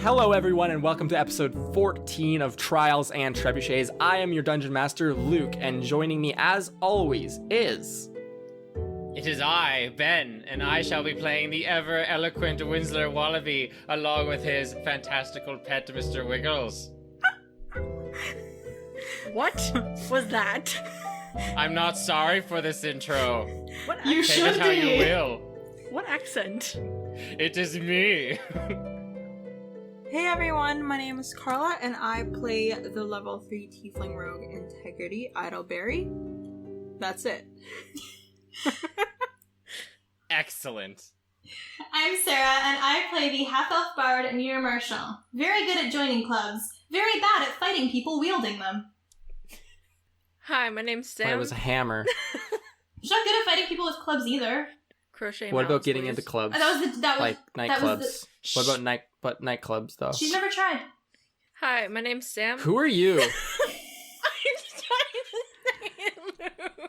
Hello everyone and welcome to episode 14 of Trials and Trebuchets. I am your Dungeon Master, Luke, and joining me as always is... It is I, Ben, and I shall be playing the ever-eloquent Winsler Wallaby along with his fantastical pet, Mr. Wiggles. What was that? I'm not sorry for this intro. What You Take should it how be. you will. What accent? It is me. Hey everyone, my name is Carla and I play the level 3 Tiefling Rogue Integrity Idleberry. That's it. Excellent. I'm Sarah, and I play the half-elf bard Muir Marshall. Very good at joining clubs, very bad at fighting people wielding them. Hi, my name's Sam. It was a hammer. She's not good at fighting people with clubs either. Crochet. What about mounts, getting please. into clubs? That was Like that was nightclubs. What about nightclubs though? She's never tried. Hi, my name's Sam. Who are you? I'm trying to say it, Lou.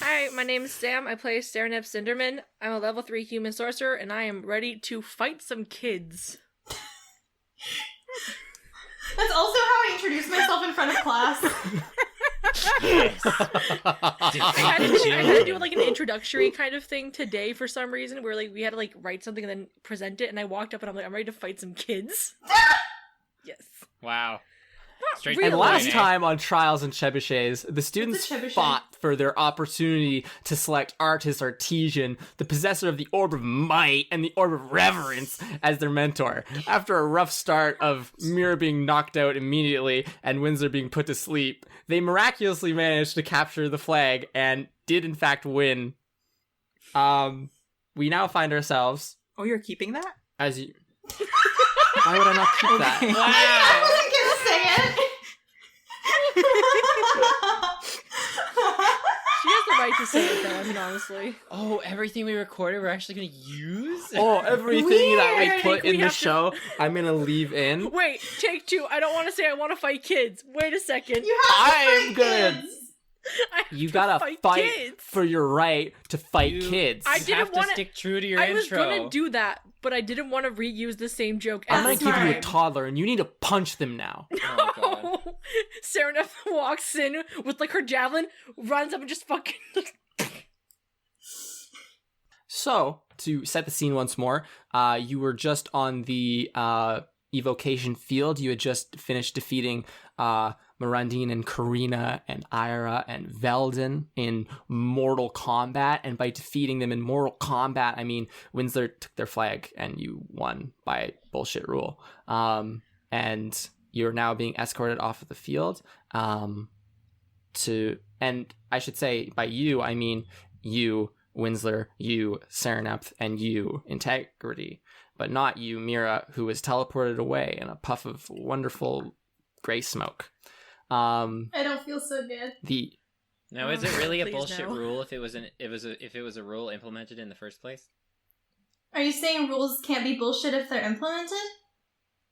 Hi, my name's Sam. I play Saranep Cinderman. I'm a level 3 human sorcerer, and I am ready to fight some kids. That's also how I introduce myself in front of class. Yes. I had to do like an introductory kind of thing today for some reason, where like we had to like write something and then present it, and I walked up and I'm like, I'm ready to fight some kids. Yes. Wow. Straight really. And to the last point, eh? time on Trials and Trebuchets, the students trebuchet? fought for their opportunity to select Artesian, the possessor of the Orb of Might and the Orb of Reverence, as their mentor. After a rough start of Mira being knocked out immediately and Windsor being put to sleep, they miraculously managed to capture the flag and did in fact win. We now find ourselves Oh, you're keeping that? as you... Why would I not keep that? Okay. I wasn't gonna say it. She has the right to say it, though. I mean, honestly. Oh, everything we recorded we're actually going to use? Oh, everything that we Weird. put We in the have to- show, I'm gonna leave in. Wait, take two. I don't want to say I want to fight kids. Wait a second. You have to I'm fight gonna- kids. I have You to gotta fight kids. for your right to fight You- kids. I You didn't have to wanna- stick true to your I was intro. gonna do that, but I didn't want to reuse the same joke. I'm gonna every give you a time. toddler, and you need to punch them now. Oh, God. Sarah walks in with like her javelin, runs up and just fucking. So, to set the scene once more, you were just on the evocation field. You had just finished defeating Mirandine and Karina and Ira and Veldin in Mortal Kombat. And by defeating them in Mortal Kombat, I mean Winsler took their flag and you won by bullshit rule. And you're now being escorted off of the field. And I should say by you, I mean you, Winsler, you, Saranepth, and you, Integrity. But not you, Mira, who was teleported away in a puff of wonderful gray smoke. I don't feel so good. Now, is it really a Please bullshit no. rule if it was a rule implemented in the first place? Are you saying rules can't be bullshit if they're implemented?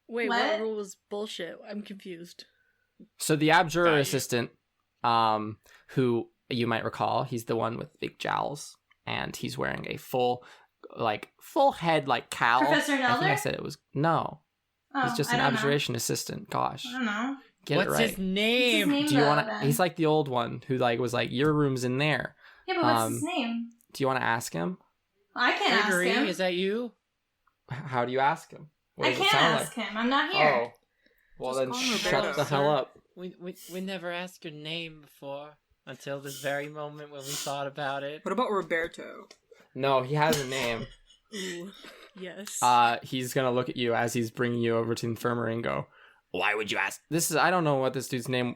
Wait, What? what rule was bullshit? I'm confused. So the abjurer Got you. assistant, who you might recall, he's the one with big jowls, and he's wearing a full head like cowl. Professor I think I Nelder? said it was no. Oh, He's just I an don't know. abjuration assistant. Gosh, I don't know. get What's it right. his name? What's his Do you though, want to? then? He's like the old one who was like, your room's in there. Yeah, but what's his name? Do you want to ask him? I can't Gregory, ask him. is that you? How do you ask him? What I does it can't sound ask him. I'm not here. Oh, well Just then call him shut Roberto, the hell sir. up. We never asked your name before until this very moment when we thought about it. What about Roberto? No, he has a name. Ooh, yes. He's gonna look at you as he's bringing you over to the infirmary and go, "Why would you ask?" I don't know what this dude's name,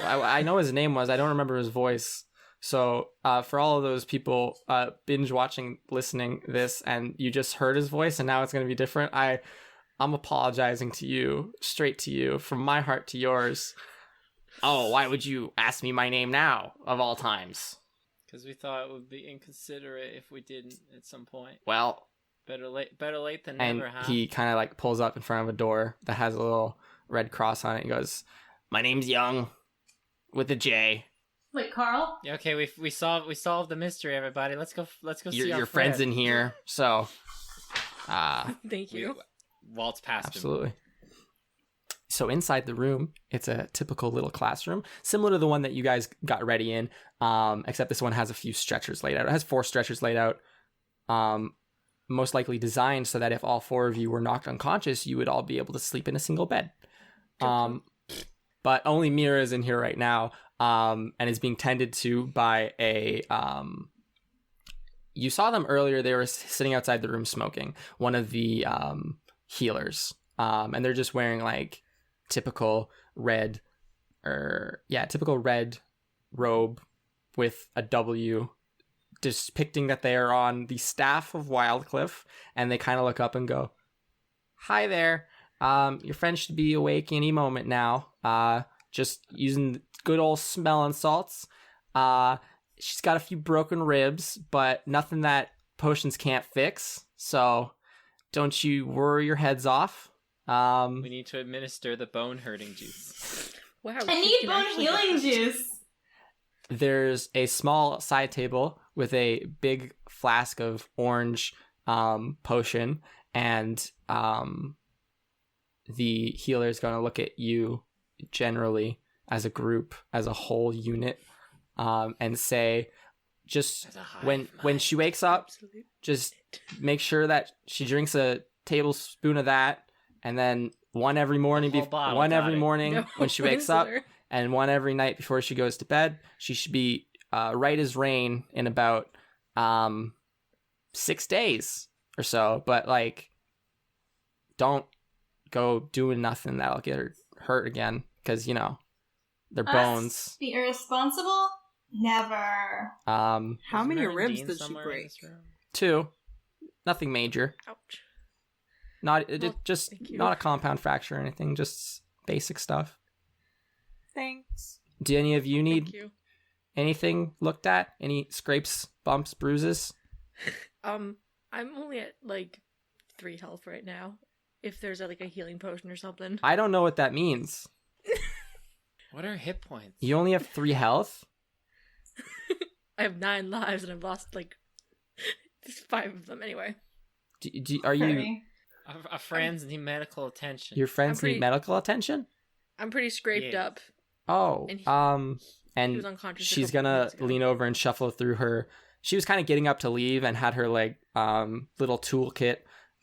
I know his name was. I don't remember his voice. So, for all of those people binge watching, listening this, and you just heard his voice, and now it's gonna be different. I'm apologizing to you, straight to you, from my heart to yours. Oh, why would you ask me my name now, of all times? Because we thought it would be inconsiderate if we didn't at some point. Well, Better late than and never, huh? he kind of like pulls up in front of a door that has a little red cross on it. He goes, "My name's Young, with a J." Wait, Carl? Yeah, okay, we solved the mystery, everybody. Let's go see Your our friend's friend. in here, so Thank you. Waltz past him. Absolutely. So inside the room, it's a typical little classroom, similar to the one that you guys got ready in, except this one has a few stretchers laid out. It has 4 stretchers laid out, most likely designed so that if all 4 of you were knocked unconscious, you would all be able to sleep in a single bed. But only Mira is in here right now, and is being tended to by a... You saw them earlier. They were sitting outside the room smoking. One of the healers, and they're just wearing like typical red robe with a W, depicting that they are on the staff of Wildcliff. And they kind of look up and go, "Hi there. Your friend should be awake any moment now. Just using good old smelling salts. She's got a few broken ribs, but nothing that potions can't fix. So don't you worry your heads off. We need to administer the bone hurting juice. Wow. I need bone healing juice. There's a small side table with a big flask of orange potion, and the healer is going to look at you generally as a group, as a whole unit, and say, just when she wakes up, just make sure that she drinks a tablespoon of that, and then one every morning, when she wakes up, and one every night before she goes to bed. She should be right as rain in about 6 days or so. But like, don't go doing nothing that'll get her hurt again, because you know they're bones. Be irresponsible? Never. How many ribs did she break? 2. Nothing major. Ouch. Not Well, just thank you. not a compound fracture or anything. Just basic stuff. Thanks. Do any of you need Thank you. anything looked at? Any scrapes, bumps, bruises? I'm only at like 3 health right now. If there's like a healing potion or something. I don't know what that means. What are hit points? You only have 3 health? I have 9 lives and I've lost like 5 of them anyway. Are you... Pretty. Our friends need medical attention. Your friends pretty- need medical attention? I'm pretty scraped Yeah. up. Oh, And he- He and was unconscious. a she's couple gonna minutes ago. lean over and shuffle through her. She was kind of getting up to leave and had her like little toolkit,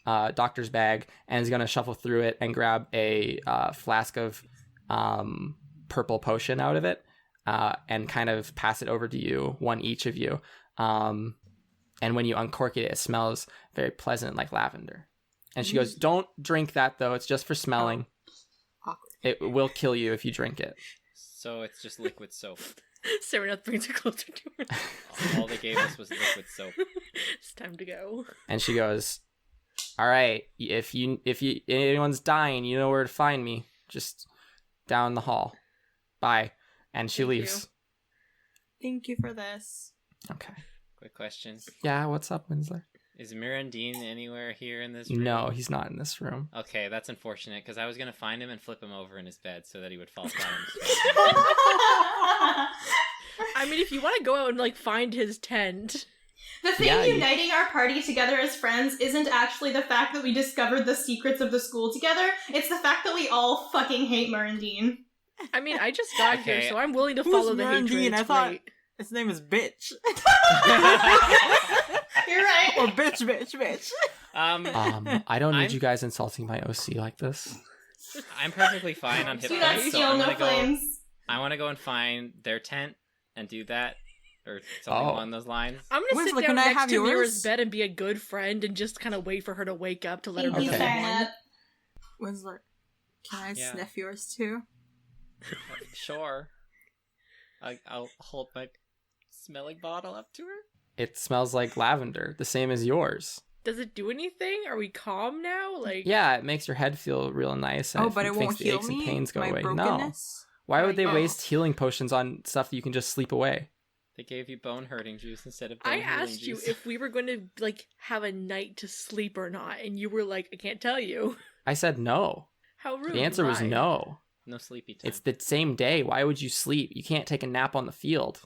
doctor's bag, and is gonna shuffle through it and grab a flask of purple potion out of it, and kind of pass it over to you, one each of you. And when you uncork it, it smells very pleasant, like lavender. And she goes, "Don't drink that though; it's just for smelling. Awkward. It will kill you if you drink it." So it's just liquid soap. Sereneth brings her closer to her. All they gave us was liquid soap. It's time to go. And she goes, "All right, if anyone's dying, you know where to find me. Just down the hall. Bye." And she Thank leaves. Thank you for this. Okay. Quick question. Yeah, what's up, Winsler? Is Mirandine anywhere here in this room? No, he's not in this room. Okay, that's unfortunate, because I was going to find him and flip him over in his bed so that he would fall flat on his face. I mean, if you want to go out and like find his tent. The thing Yeah, uniting our party together as friends isn't actually the fact that we discovered the secrets of the school together. It's the fact that we all fucking hate Mirandine. I mean, I just got Okay. here, so I'm willing to Who's follow the hatred. Mirandine? It's I thought- great. His name is Bitch. You're right. Or bitch. I don't need I'm- you guys insulting my OC like this. I'm perfectly fine on hit Do not points, so steal I'm no gonna go. flames. I want to go and find their tent and do that, or something Oh. along those lines. I'm gonna Winslow, sit down can I next have to yours? Mira's bed and be a good friend and just kind of wait for her to wake up to let her Thank know you, Okay. Sarah. Winsler, can I Yeah. sniff yours too? Sure. I'll hold my smelling bottle up to her. It smells like lavender, the same as yours. Does it do anything? Are we calm now? Like, Yeah, it makes your head feel real nice. And Oh, but it won't makes the heal aches and me? pains go My away. No. brokenness? Why would they Oh. waste healing potions on stuff that you can just sleep away? They gave you bone hurting juice instead of bone I healing asked you juice. if we were going to like have a night to sleep or not, and you were like, "I can't tell you." I said no. How rude! The answer was Why? no. No sleepy time. It's the same day. Why would you sleep? You can't take a nap on the field.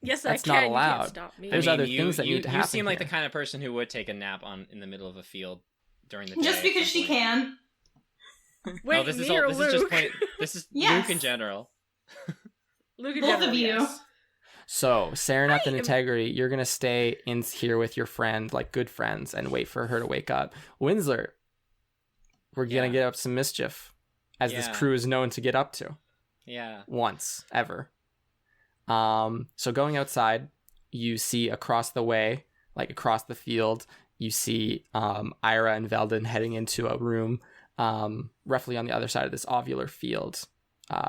Yes, That's I not can. You allowed. can't stop me. There's other things that you, need to You happen seem like here. the kind of person who would take a nap in the middle of a field during the day. Just at because some she point. can. Wait, No, this is me or all. This Luke? is just point. This is Yes. Luke in general. Luke in Both general, of you. yes. So, Sereneth and I am- Integrity, you're going to stay in here with your friend, like good friends, and wait for her to wake up. Winsler, we're going Yeah. to get up some mischief, as this Yeah. crew is known to get up to. Yeah. Once, ever. So going outside, you see across the way, like across the field, you see Ira and Veldon heading into a room roughly on the other side of this ovular field,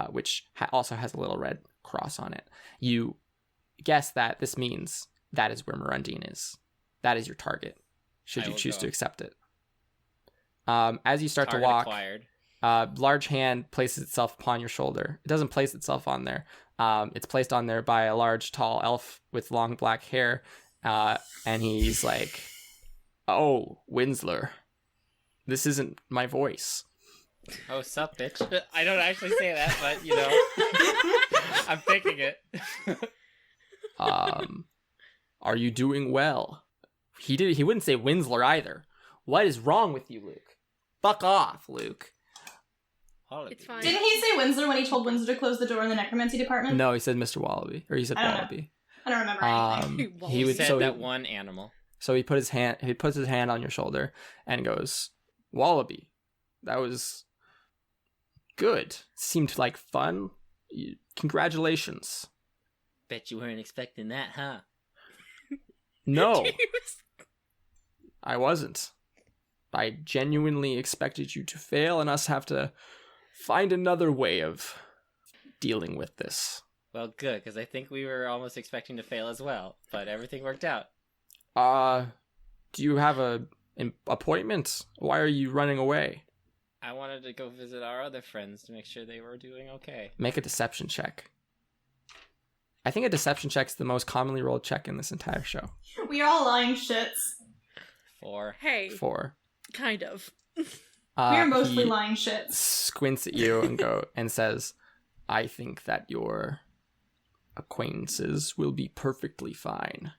which also has a little red cross on it. You guess that this means that is where Mirandine is. That is your target, should I you will choose go. to accept it. As you start Target to walk, acquired. large hand places itself upon your shoulder. It doesn't place itself on there. It's placed on there by a large, tall elf with long black hair, and he's like, "Oh, Winsler, this isn't my voice." Oh, sup, bitch. I don't actually say that, but you know, I'm thinking it. Are you doing well? He wouldn't say Winsler either. What is wrong with you, Luke? Fuck off, Luke. All of It's you. fine. Didn't he say Winslow when he told Winslow to close the door in the necromancy department? No, he said Mr. Wallaby, or he said I don't know. Wallaby. I don't remember anything. Well, He He would said so that one animal. So he puts his hand on your shoulder and goes, "Wallaby, that was good. Seemed like fun. Congratulations." Bet you weren't expecting that, huh? No, I wasn't. I genuinely expected you to fail and us have to find another way of dealing with this. Well, good, because I think we were almost expecting to fail as well, but everything worked out. Do you have an appointment? Why are you running away? I wanted to go visit our other friends to make sure they were doing okay. Make a deception check. I think a deception check is the most commonly rolled check in this entire show. We are all lying shits. 4. Hey, 4. kind of. We are mostly He lying shits. squints at you and says, "I think that your acquaintances will be perfectly fine.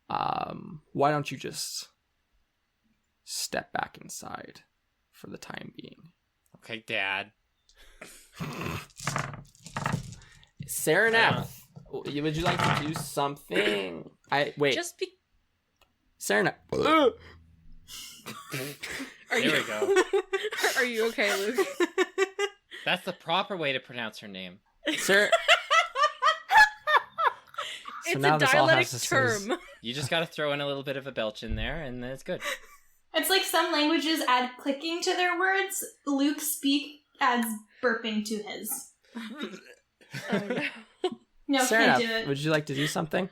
Why don't you just step back inside for the time being?" Okay, Dad. Sereneth, would you like to do something? Wait. Just be. Sereneth. Are There you... we go. Are you okay, Luke? That's the proper way to pronounce her name. Sir. It's now a this all has dialectic to say- term. You just gotta throw in a little bit of a belch in there, and then it's good. It's like some languages add clicking to their words. Luke speak adds burping to his. Oh no. No, can't do Sereneth, it. would you like to do something?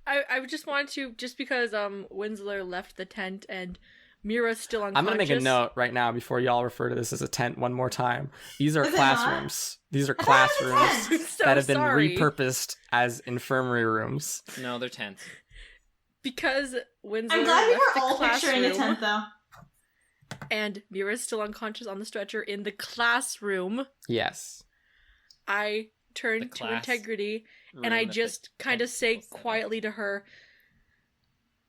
I just wanted to, just because Winsler left the tent and Mira's still unconscious. I'm gonna make a note right now before y'all refer to this as a tent one more time. These are Is it not? classrooms. These are I thought it was a classrooms tent. So that have been sorry. repurposed as infirmary rooms. No, they're tense. Because Winsler I'm glad we left were the all picturing a classroom tent, though. and Mira's still unconscious on the stretcher in the classroom. Yes. I The turned to class Integrity room and I that the just kind of say tentacles sit in. quietly to her,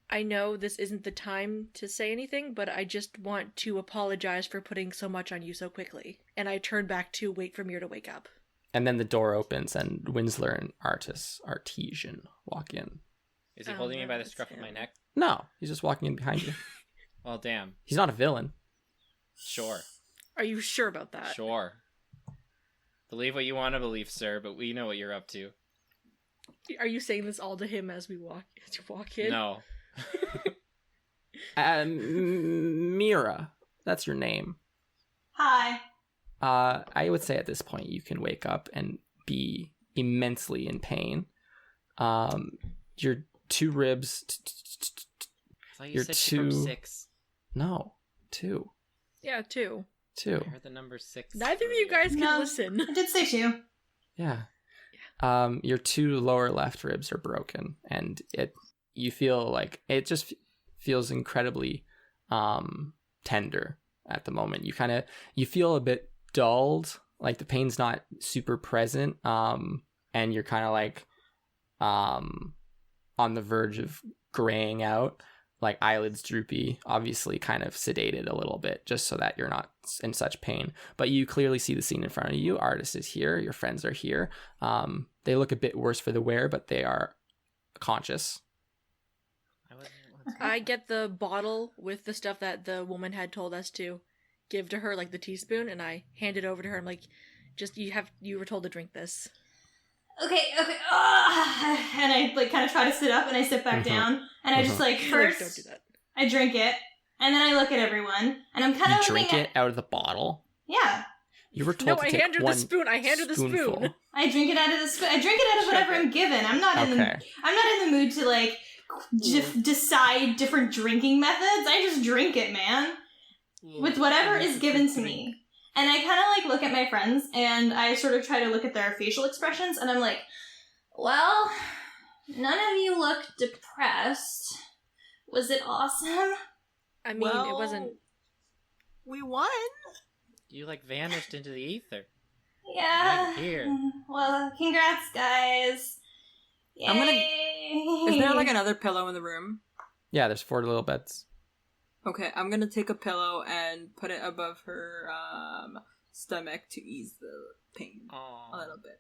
I know this isn't the time to say anything, but I just want to apologize for putting so much on you so quickly. And I turn back to wait for Mira to wake up. And then the door opens and Winsler and Artesian walk in. Is he Oh, holding me no, by the it's scruff of my him. neck? No, he's just walking in behind you. Well, damn. He's not a villain. Sure. Are you sure about that? Sure. Believe what you want to believe, sir, but we know what you're up to. Are you saying this all to him as you walk in? No. Mira, that's your name. Hi. I would say at this point you can wake up and be immensely in pain. Your two ribs. I thought you You're said she from too- 6. No, two. Yeah, two. Two. I heard the number 6. Neither of you guys can No. listen. I did say two. Yeah. Your two lower left ribs are broken, and you feel like it just feels incredibly tender at the moment. You feel a bit dulled, like the pain's not super present, and you're kind of like on the verge of graying out. like eyelids droopy, obviously kind of sedated a little bit, just so that you're not in such pain. But you clearly see the scene in front of you. Artist is here. Your friends are here. They look a bit worse for the wear, but they are conscious. I get the bottle with the stuff that the woman had told us to give to her, like the teaspoon, and I hand it over to her. I'm like, just you were told to drink this. Okay. And I like kind of try to sit up, and I sit back down, and I just like first Don't do that. I drink it, and then I look at everyone, and I'm kind of You looking drink it out of the bottle. Yeah. You were told No, to I take hand her the one spoon. I hand her the spoonful. spoon. I drink it out of the spoon. I drink it out of whatever I'm given. I'm not in the mood to like decide different drinking methods. I just drink it, man, with whatever is given to me. And I kind of like look at my friends, and I sort of try to look at their facial expressions, and I'm like, well, none of you look depressed. Was it awesome? I mean, it wasn't. We won. You like vanished into the ether. Yeah. I'm here. Well, congrats, guys. Yay. I'm gonna- Is there like another pillow in the room? Yeah, there's 4 little beds. Okay, I'm gonna take a pillow and put it above her stomach to ease the pain a little bit.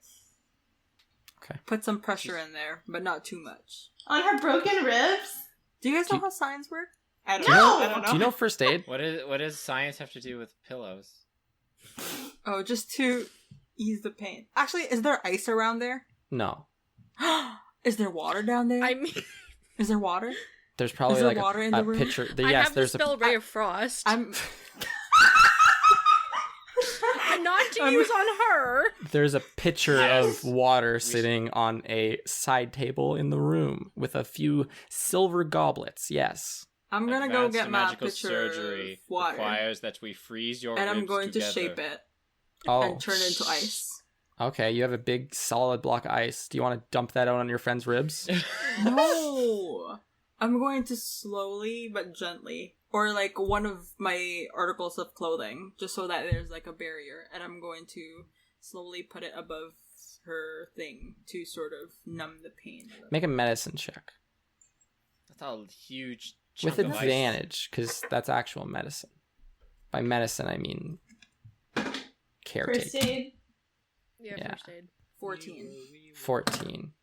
Okay. Put some pressure in there, but not too much. On her broken ribs? Do you guys know how signs work? I don't No! know. I don't know. Do you know first aid? What does science have to do with pillows? Oh, just to ease the pain. Actually, is there ice around there? No. Is there water down there? I mean, Is there water? There's probably Is there like water in a the room? pitcher. I Yes, have the there's spell Ray of Frost. I'm. Not to use on her. there's a pitcher Yes. of water sitting on a side table in the room with a few silver goblets. Yes. I'm gonna go Advanced get my magical pitcher surgery of water, requires that we freeze your and I'm ribs going together. to shape it Oh. and turn it into ice. Okay, you have a big solid block of ice. Do you want to dump that out on your friend's ribs? No, I'm going to slowly but gently, or like one of my articles of clothing, just so that there's like a barrier, and I'm going to slowly put it above her thing to sort of numb the pain. Make a medicine check. That's a huge chunk With of ice. advantage, because that's actual medicine. By medicine, I mean First caretaking. aid. Yeah. First aid. 14. 14.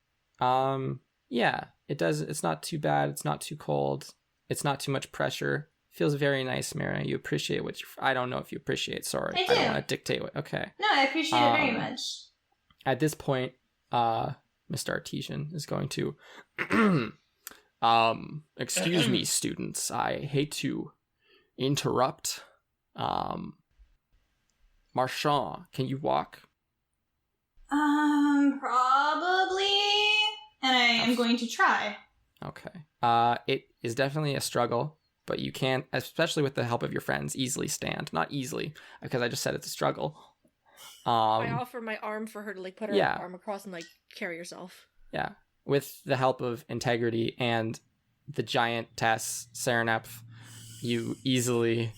Yeah, it does. It's not too bad. It's not too cold. It's not too much pressure. Feels very nice, Mara. You appreciate what you... I don't know if you appreciate. Sorry. I do. don't want to dictate what... Okay. No, I appreciate it very Um, much. At this point, Mr. Artesian is going to... excuse me, students. I hate to interrupt. Marchand, can you walk? Probably. And I am going to try. Okay. It is definitely a struggle, but you can, especially with the help of your friends, easily stand. Not easily, because I just said it's a struggle. I offer my arm for her to like put her yeah. arm across and like carry herself. Yeah. With the help of Integrity and the giant Tess Sereneph, you easily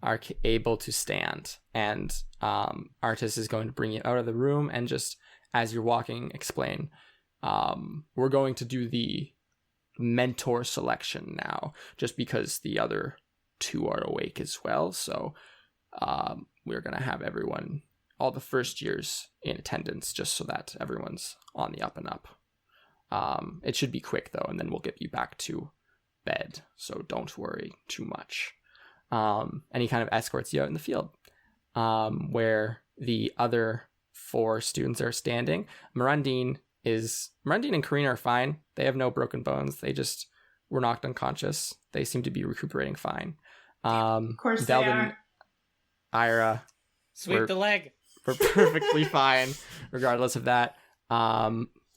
are able to stand. And Artis is going to bring you out of the room and just, as you're walking, explain. We're going to do the mentor selection now, just because the other 2 are awake as well. So we're going to have everyone, all the first years, in attendance, just so that everyone's on the up and up. It should be quick, though, and then we'll get you back to bed, so don't worry too much. And he kind of escorts you out in the field, where the other 4 students are standing. Mirandine and Karina are fine. They have no broken bones. They just were knocked unconscious. They seem to be recuperating fine. Of course Delvin, they are. Ira, Sweep the leg. we're perfectly fine, regardless of that.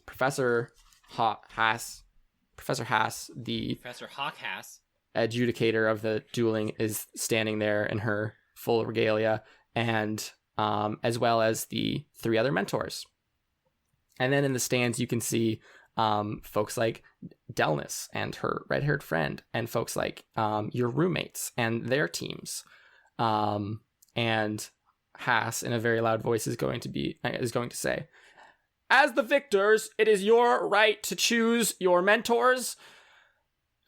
Professor Haas, the Professor Hawkhass. adjudicator of the dueling, is standing there in her full regalia, and as well as the 3 other mentors. And then in the stands, you can see folks like Delnis and her red-haired friend, and folks like your roommates and their teams. And Haas, in a very loud voice, is going to say, "As the victors, it is your right to choose your mentors.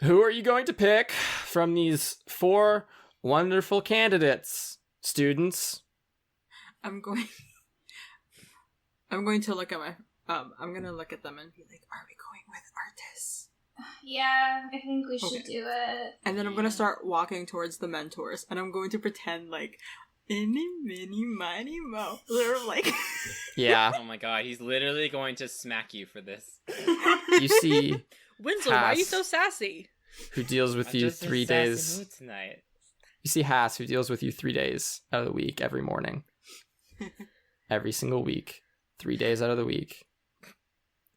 Who are you going to pick from these 4 wonderful candidates, students? I'm going to look at my I'm gonna look at them and be like, are we going with Artis? Yeah, I think we should do it. And then I'm gonna start walking towards the mentors, and I'm going to pretend like any, mini, miny, mo. They're like, Yeah. Oh my god, he's literally going to smack you for this. You see Winslow, why are you Haas, so sassy? who deals with I'm you just in 3 a sassy days. mood tonight. You see Haas, who deals with you 3 days out of the week, every morning. Every single week. 3 days out of the week.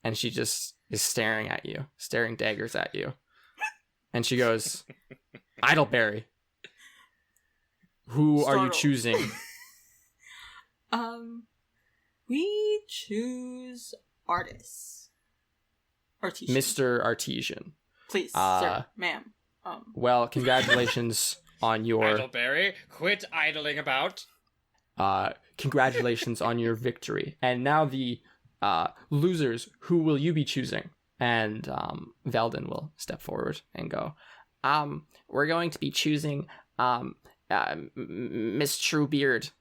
And she just is staring at you, staring daggers at you. And she goes, Idleberry, who are you Startled. choosing? We choose Artis. Artesian. Mr. Artesian. Please, Uh, sir, ma'am. Well, congratulations on your Idleberry, quit idling about. congratulations on your victory. And now the losers, who will you be choosing? And Veldon will step forward and go, we're going to be choosing Miss Truebeard.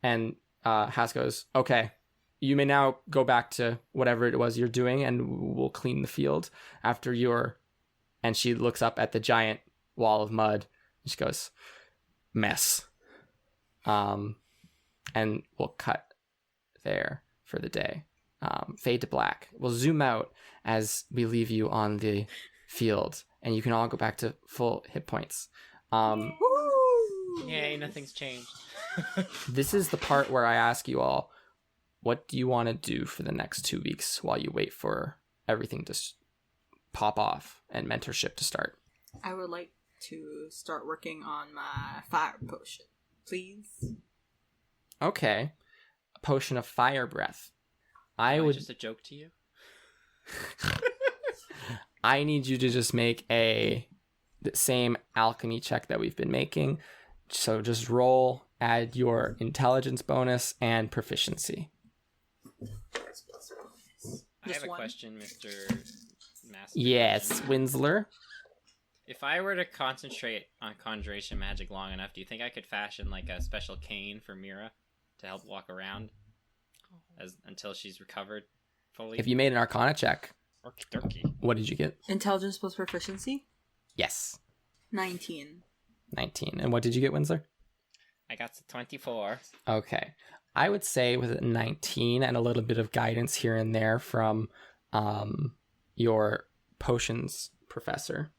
And Haas goes, okay, you may now go back to whatever it was you're doing, and we'll clean the field after your... And she looks up at the giant wall of mud, and she goes, mess. And we'll cut there for the day. Fade to black. We'll zoom out as we leave you on the field, and you can all go back to full hit points. Yay, nothing's changed. This is the part where I ask you all, what do you want to do for the next 2 weeks while you wait for everything to pop off and mentorship to start? I would like to start working on my fire potion, please. Okay. A potion of fire breath. I Am would just a joke to you. I need you to just make the same alchemy check that we've been making. So just roll, add your intelligence bonus and proficiency. I have a one? question, Mr. Master. Yes, Winsler. If I were to concentrate on conjuration magic long enough, do you think I could fashion like a special cane for Mira to help walk around until she's recovered fully? If you made an Arcana check, Orky dorky. what did you get? Intelligence plus proficiency? Yes, 19. 19. And what did you get, Winsler? I got to 24. Okay. I would say with a 19 and a little bit of guidance here and there from your potions professor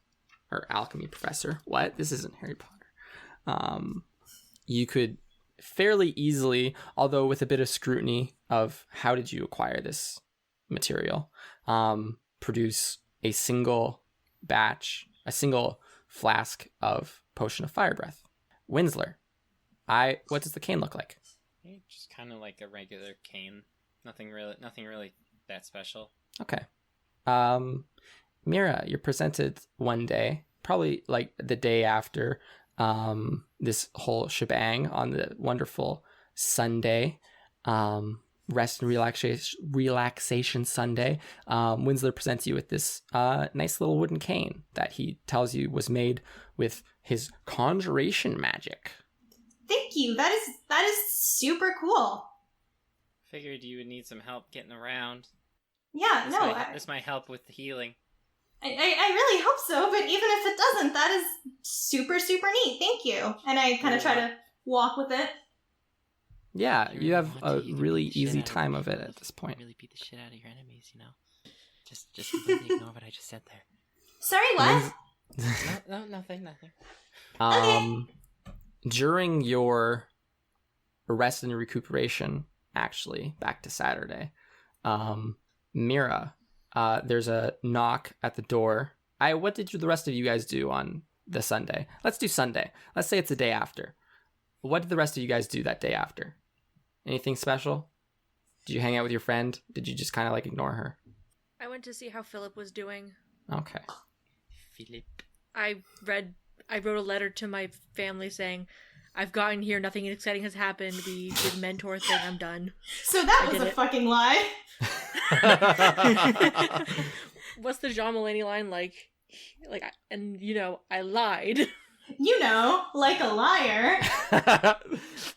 or alchemy professor. What? This isn't Harry Potter. You could fairly easily, although with a bit of scrutiny of how did you acquire this material, produce a single batch, a single flask of potion of fire breath. Winsler, what does the cane look like? Just kind of like a regular cane. Nothing really that special. Okay. Mira, you're presented one day, probably like the day after this whole shebang on the wonderful Sunday, rest and relaxation Sunday. Winsler presents you with this nice little wooden cane that he tells you was made with his conjuration magic. Thank you. That is super cool. Figured you would need some help getting around. Yeah, This might help with the healing. I really hope so, but even if it doesn't, that is super, super neat. Thank you. And I kind of try to walk with it. Yeah, You're you have a naughty. You really beat the shit easy out of time your of it enemies. at this point. Really beat the shit out of your enemies, you know? Just completely ignore what I just said there. Sorry, what? No, nothing. During your rest and recuperation, actually, back to Saturday, Mira, there's a knock at the door. What did the rest of you guys do on the Sunday? Let's do Sunday. Let's say it's the day after. What did the rest of you guys do that day after? Anything special? Did you hang out with your friend? Did you just kind of like ignore her? I went to see how Philip was doing. Okay. Philip. I wrote a letter to my family saying, I've gotten here, nothing exciting has happened. We did mentor thing, I'm done. So that I was did a it. fucking lie. What's the Jean Mulaney line like? I lied. Like a liar.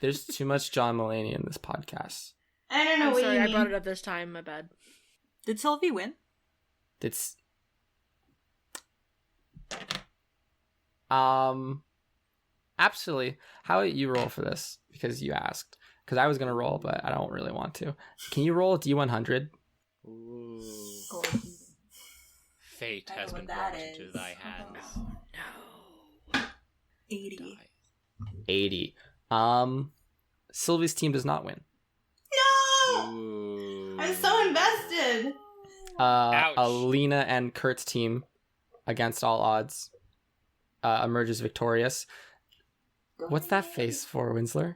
There's too much John Mulaney in this podcast. I don't know I'm what sorry, you I mean. brought it up this time. My bad. Did Sylvie win? It's absolutely. How about you roll for this? Because you asked. Because I was gonna roll, but I don't really want to. Can you roll a D100? Ooh. Oh, Fate I know has what been that brought into is. thy hands. No. 80. Die. 80. Sylvie's team does not win. No! Ooh. I'm so invested. Ouch. Alina and Kurt's team, against all odds, emerges victorious. What's that face for, Winsler?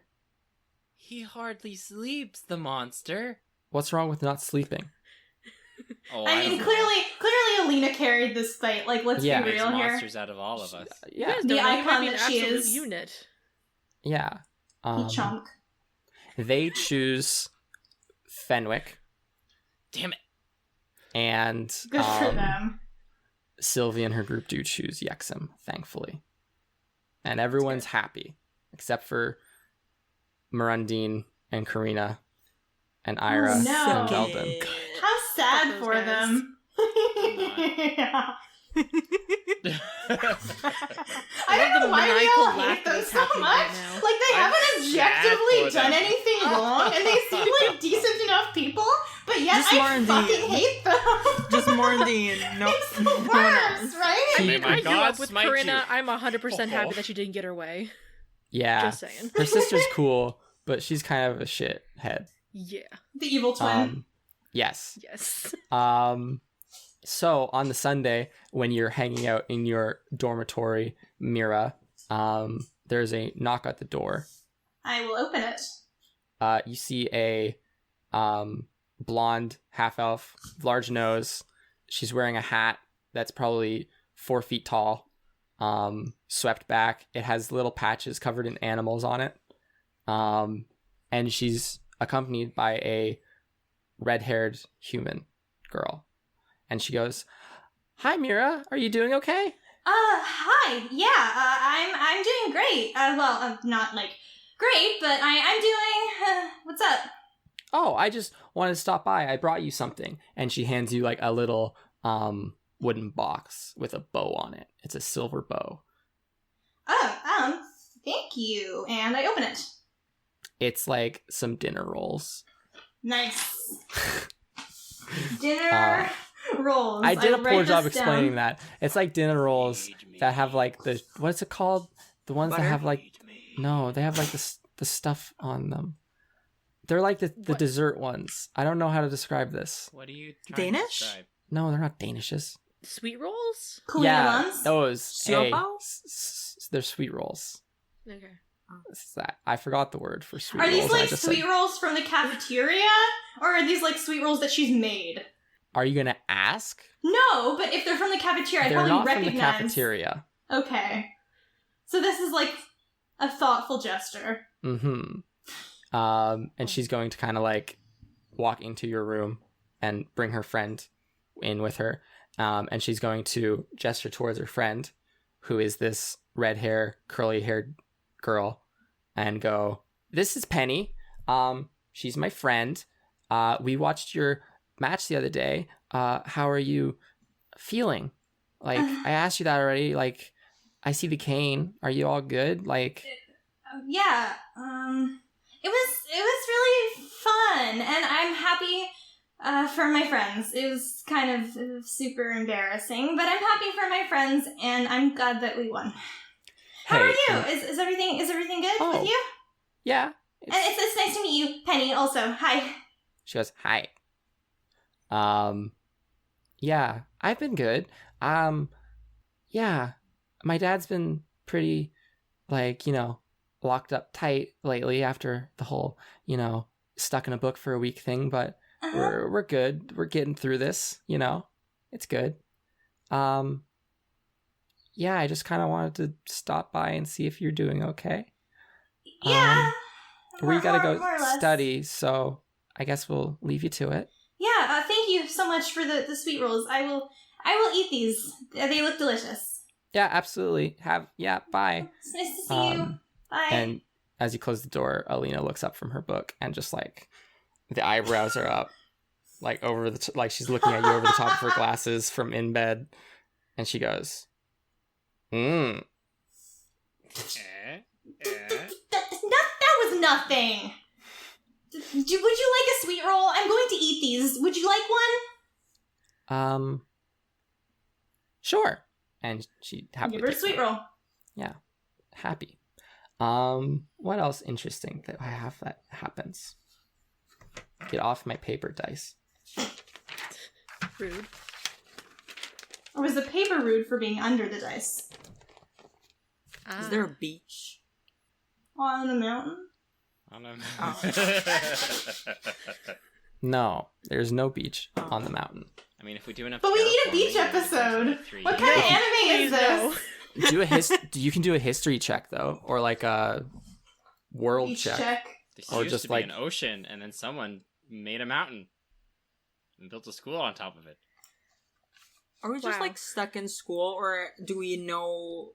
He hardly sleeps, the monster. What's wrong with not sleeping? Oh, I mean, don't know. clearly Alina carried this fight. Like, let's Yeah. be Makes real here. monsters out of all of us. You Yeah, guys The don't know, you might icon be an that she absolute is. unit. yeah. You chunk. They choose Fenwick, Damn it. and Good for them. Sylvie and her group do choose Yexim, thankfully. And everyone's happy, except for Mirandine and Karina and Ira Oh, no. and Belden. How sad Fuck those for guys. them. Yeah. I love don't know the why we maniacal all hate laugh them that's so happening much. right now. Like, they I'm haven't sad objectively for done them. anything wrong, and they seem like decent enough people, but yet Just I Marandine. fucking hate them. Just Morandine. No, It's the no one worst, else. right? I May mean, my I grew God up with smite Corinna. you. I'm 100% happy Oh. that she didn't get her way. Yeah. Just saying. Her sister's cool, but she's kind of a shithead. Yeah. The evil twin. Yes. Yes. So on the Sunday, when you're hanging out in your dormitory, Mira, there's a knock at the door. I will open it. You see a blonde half elf, large nose. She's wearing a hat that's probably 4 feet tall, swept back. It has little patches covered in animals on it. And she's accompanied by a red-haired human girl. And she goes, "Hi, Mira. Are you doing okay?" Hi. Yeah, I'm doing great. Not like great, but I'm doing. What's up? "Oh, I just wanted to stop by. I brought you something." And she hands you like a little wooden box with a bow on it. It's a silver bow. Oh, thank you. And I open it. It's like some dinner rolls. Nice. Dinner rolls. I did a I'll poor write job this explaining down. that. It's like dinner rolls that have like the, what's it called? The ones that Butter? have like, no, they have like the stuff on them. They're like the What? dessert ones. I don't know how to describe this. What are you trying Danish? to describe? No, they're not Danishes. Sweet rolls? Cool Yeah, ones. those. Hey, Siopao? they're sweet rolls. Okay. It's that. I forgot the word for sweet Are rolls. these and I like just sweet said, rolls from the cafeteria? Or are these like sweet rolls that she's made? Are you gonna ask? No, but if they're from the cafeteria, I They're probably not from the recognize. cafeteria. Okay. So this is like a thoughtful gesture. Mm-hmm. And she's going to kind of like walk into your room and bring her friend in with her. And she's going to gesture towards her friend, who is this red hair, curly haired girl, and go, "This is Penny. She's my friend. We watched your match the other day. How are you feeling? Like, I asked you that already. Like, I see the cane. Are you all good? Like, Yeah. It was really fun, and I'm happy for my friends. It was kind of super embarrassing, but I'm happy for my friends, and I'm glad that we won. How are you? Is everything good Oh. with you? Yeah. And it's nice to meet you, Penny. Also, hi. She goes, "Hi." Yeah, I've been good. Yeah, my dad's been pretty, like, locked up tight lately after the whole, stuck in a book for a week thing, but Uh-huh. we're good. We're getting through this, It's good. Yeah, I just kind of wanted to stop by and see if you're doing okay. Yeah. We gotta go more or less. study, so I guess we'll leave you to it. Yeah. Thank you so much for the sweet rolls. I will I will eat these. They look delicious. Yeah, absolutely. Bye. It's nice to see you. Bye. And as you close the door, Alina looks up from her book and just like the eyebrows are up, like over the like she's looking at you over the top of her glasses from in bed, and she goes, That was nothing. Would you like a sweet roll? I'm going to eat these. Would you like one? Sure. And she happily Give her a sweet roll. Yeah, happy. What else interesting that I have that happens? Get off my paper dice. Rude. Or was the paper rude for being under the dice? Is there a beach? On the mountain? No, there's no beach on the mountain. I mean, if we do enough. But we need a beach episode. What kind of anime is this? You can do a history check though, or like a world Beach check. There Or used just to be like- an ocean, and then someone made a mountain and built a school on top of it. Are we just Wow. like stuck in school, or do we know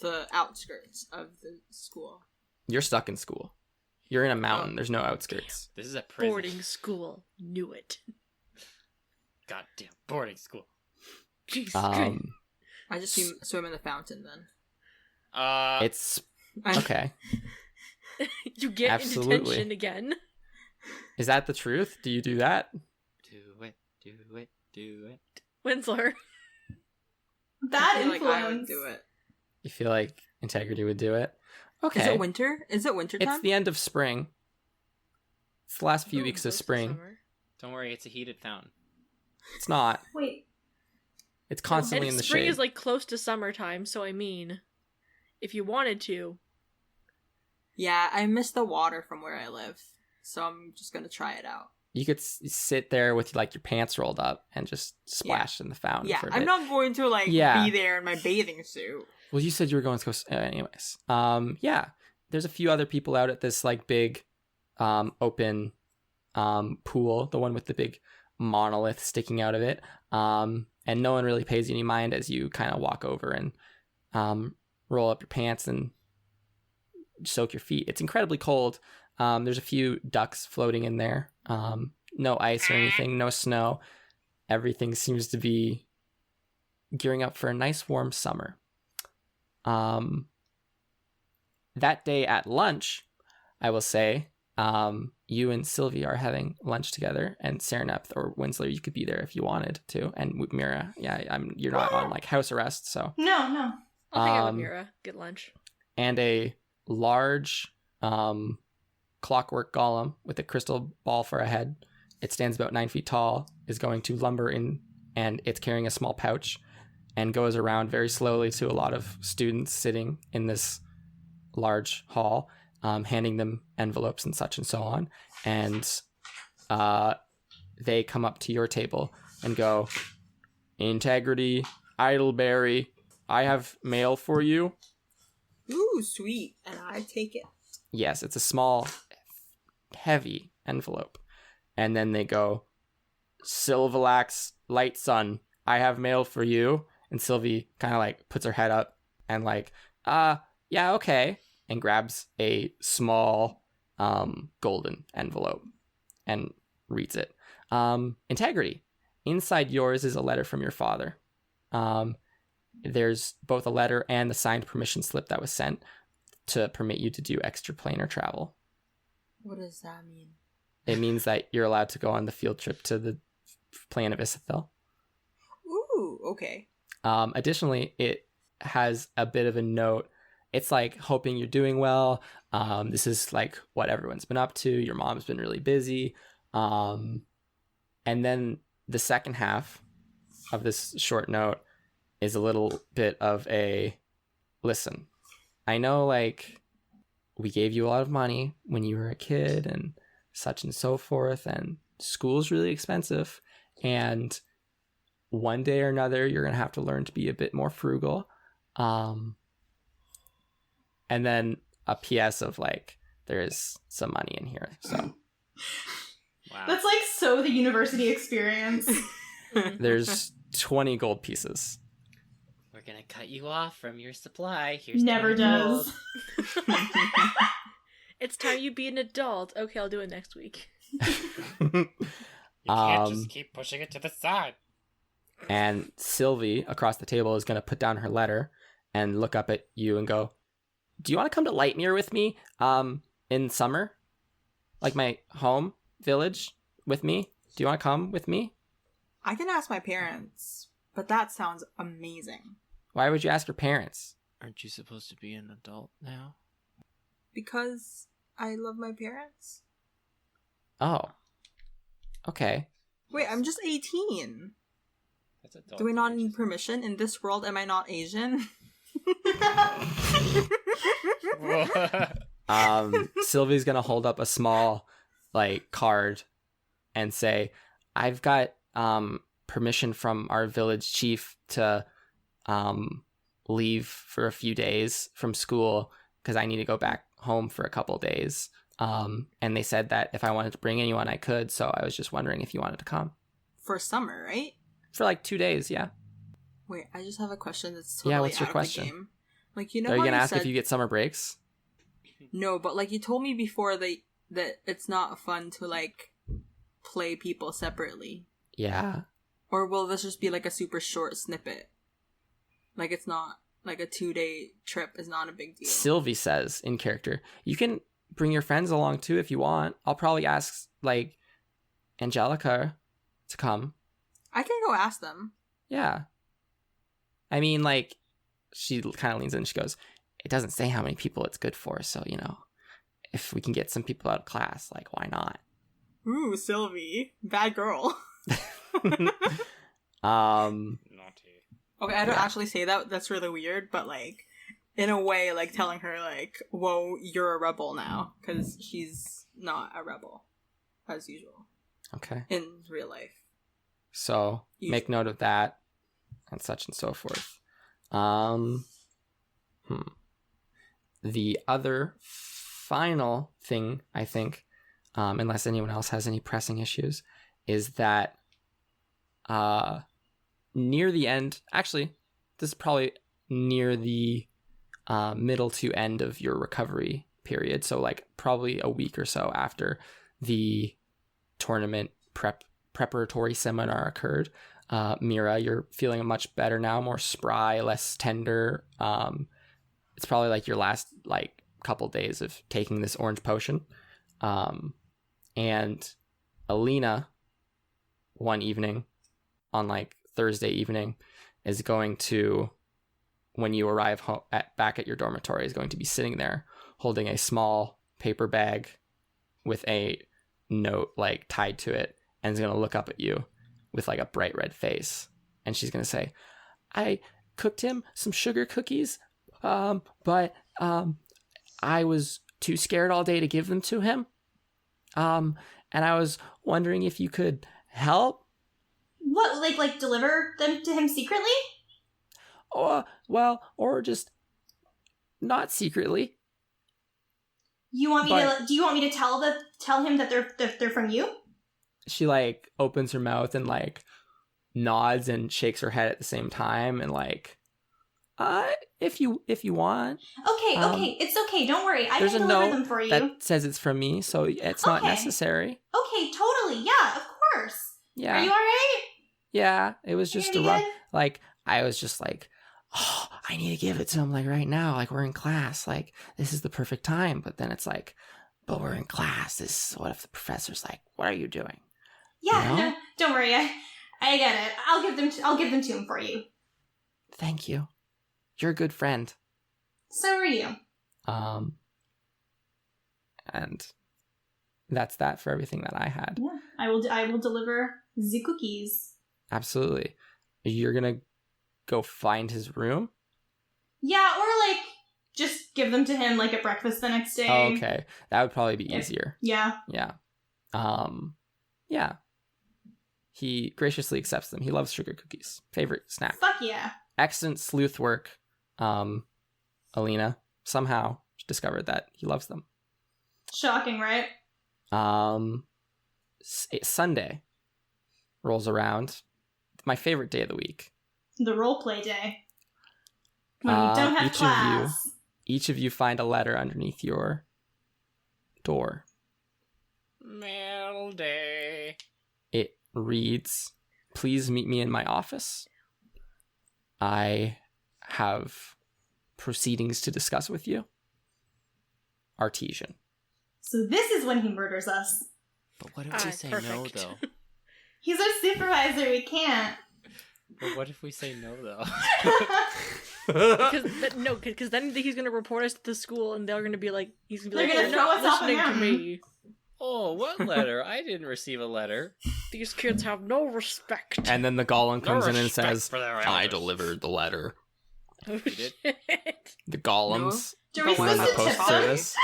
the outskirts of the school? You're stuck in school. You're in a mountain. There's no outskirts. This is a prison. Boarding school. Knew it. Goddamn boarding school. Jesus. I just swim in the fountain then. It's okay. You get Absolutely. in detention again. Is that the truth? Do you do that? Do it. Winsler. Bad I feel influence. like I would do it. You feel like integrity would do it? Okay. Is it winter? Is it winter time? It's the end of spring. It's the last few Ooh, weeks of close to spring. summer. Don't worry, it's a heated fountain. It's not. Wait. It's constantly And in the spring shade. is like close to summertime, so I mean, if you wanted to. Yeah, I miss the water from where I live, so I'm just gonna try it out. You could sit there with like your pants rolled up and just splash in the fountain Yeah, for a I'm bit. not going to like Yeah. be there in my bathing suit. Well, you said you were going to go anyways. Yeah. There's a few other people out at this like big open pool, the one with the big monolith sticking out of it. And no one really pays you any mind as you kind of walk over and roll up your pants and soak your feet. It's incredibly cold. There's a few ducks floating in there. No ice or anything, no snow. Everything seems to be gearing up for a nice warm summer. That day at lunch, I will say, you and Sylvie are having lunch together, and Serenep or Winsler, you could be there if you wanted to, and Mira, you're not on like house arrest, so. No. I'll hang out with Mira. Get lunch. And a large clockwork golem with a crystal ball for a head. It stands about 9 feet tall, is going to lumber in, and it's carrying a small pouch and goes around very slowly to a lot of students sitting in this large hall, handing them envelopes and such and so on. And they come up to your table and go, "Integrity, Idleberry, I have mail for you." Ooh, sweet, and I take it. Yes, it's a small, heavy envelope. And then they go, "Sylvilax, Light Sun, I have mail for you." And Sylvie kind of like puts her head up and like, yeah, okay. And grabs a small golden envelope and reads it. Integrity, inside yours is a letter from your father. There's both a letter and the signed permission slip that was sent to permit you to do extraplanar travel. What does that mean? It means that you're allowed to go on the field trip to the plane of Isithil. Ooh, okay. Additionally, it has a bit of a note. It's like hoping you're doing well. This is like what everyone's been up to. Your mom's been really busy. And then the second half of this short note is a little bit of a, listen, I know like we gave you a lot of money when you were a kid and such and so forth, and school's really expensive, and one day or another you're gonna have to learn to be a bit more frugal. And then a PS of like, there's some money in here, so Wow. That's like so the university experience. there's 20 gold pieces. We're gonna cut you off from your supply. Here's Never 20 gold. does. It's time you be an adult. Okay, I'll do it next week. You can't just keep pushing it to the side. And Sylvie across the table is going to put down her letter and look up at you and go, do you want to come to Lightmere with me in summer? Like my home village with me? Do you want to come with me? I can ask my parents, but that sounds amazing. Why would you ask your parents? Aren't you supposed to be an adult now? Because I love my parents. Oh. Okay. Wait, I'm just 18. That's adult. Do we not need permission? In this world, am I not Asian? Sylvie's gonna hold up a small card and say, I've got permission from our village chief to leave for a few days from school because I need to go back home for a couple days. And they said that if I wanted to bring anyone, I could. So I was just wondering if you wanted to come. For summer, right? For 2 days, yeah. Wait, I just have a question that's totally what's your out question? of the game. You know Are you how gonna ask said... if you get summer breaks? No, but you told me before that it's not fun to play people separately. Yeah. Or will this just be a super short snippet? It's not a 2-day trip is not a big deal. Sylvie says in character, you can bring your friends along too if you want. I'll probably ask Angelica to come. I can go ask them. Yeah. I mean, she kind of leans in and she goes, it doesn't say how many people it's good for, so, if we can get some people out of class, why not? Ooh, Sylvie. Bad girl. Naughty. Okay, I don't actually say that. That's really weird, but, in a way, telling her, whoa, you're a rebel now, because she's not a rebel, as usual. Okay. In real life. So, make note of that, and such and so forth. The other final thing, I think, unless anyone else has any pressing issues, is that near the end, actually, this is probably near the middle to end of your recovery period, so probably a week or so after the tournament preparatory seminar occurred. Mira, you're feeling much better now, more spry, less tender. It's probably your last couple days of taking this orange potion. And Alina, one evening on Thursday evening, is going to, when you arrive back at your dormitory, is going to be sitting there holding a small paper bag with a note tied to it, and is going to look up at you with a bright red face, and she's going to say, I cooked him some sugar cookies, but I was too scared all day to give them to him, and I was wondering if you could help. What, deliver them to him secretly? Or just not secretly. Do you want me to tell him that they're from you? She opens her mouth and nods and shakes her head at the same time and if you want. Okay, it's okay. Don't worry. I can deliver them for you. That says it's from me, so it's not necessary. Okay, totally. Yeah, of course. Yeah. Are you all right? Yeah, it was just a rough. I was just oh, I need to give it to him right now. We're in class. This is the perfect time. But then it's but we're in class. What if the professor's what are you doing? Yeah, no, don't worry. I get it. I'll give them to him for you. Thank you. You're a good friend. So are you. And that's that for everything that I had. Yeah, I will deliver the cookies. Absolutely. You're gonna go find his room? Yeah, or just give them to him at breakfast the next day. Oh, okay. That would probably be easier. Yeah. Yeah. Yeah. He graciously accepts them. He loves sugar cookies. Favorite snack. Fuck yeah. Excellent sleuth work, Alina. Somehow discovered that he loves them. Shocking, right? Sunday rolls around. my favorite day of the week. The roleplay day. When we don't have class. Each of you find a letter underneath your door. Mail day. It reads, "Please meet me in my office. I have proceedings to discuss with you. Artesian." So this is when he murders us. But what if we say no, perfect. though? He's our supervisor, we can't. But what if we say no, though? Because then he's gonna report us to the school, and they're gonna be like, They're "You're gonna throw not us off a listening to mountain." me. Oh, what letter? I didn't receive a letter. These kids have no respect." And then the golem comes in and respect says, for their "I elders." delivered the letter." Oh, did? shit. The golems Do we run supposed the to post tip them? service.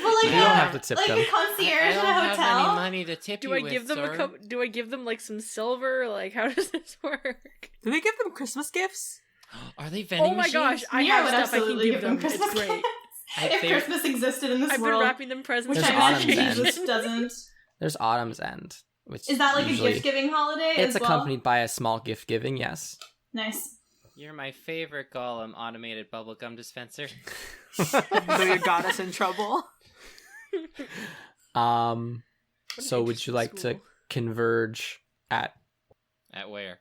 Well, like, You don't have to tip like them. a concierge I in don't a have any hotel. money to tip Do you I with, give them sir. a couple? Do I give them like some silver? Like, how does this work? Do they give them Christmas gifts? Are they vending Oh my machines? gosh, I Yeah, have would stuff I can absolutely give them. Christmas It's great. gifts. I If think- Christmas existed in this I've been world, wrapping them presents. which There's I Autumn's imagine End. Jesus doesn't. There's Autumn's End, which Is that like usually, a gift-giving holiday It's as well? accompanied by a small gift giving. Yes. Nice. You're my favorite golem automated bubblegum dispenser. So you got us in trouble. What an So would you interesting like to school. converge at? At where?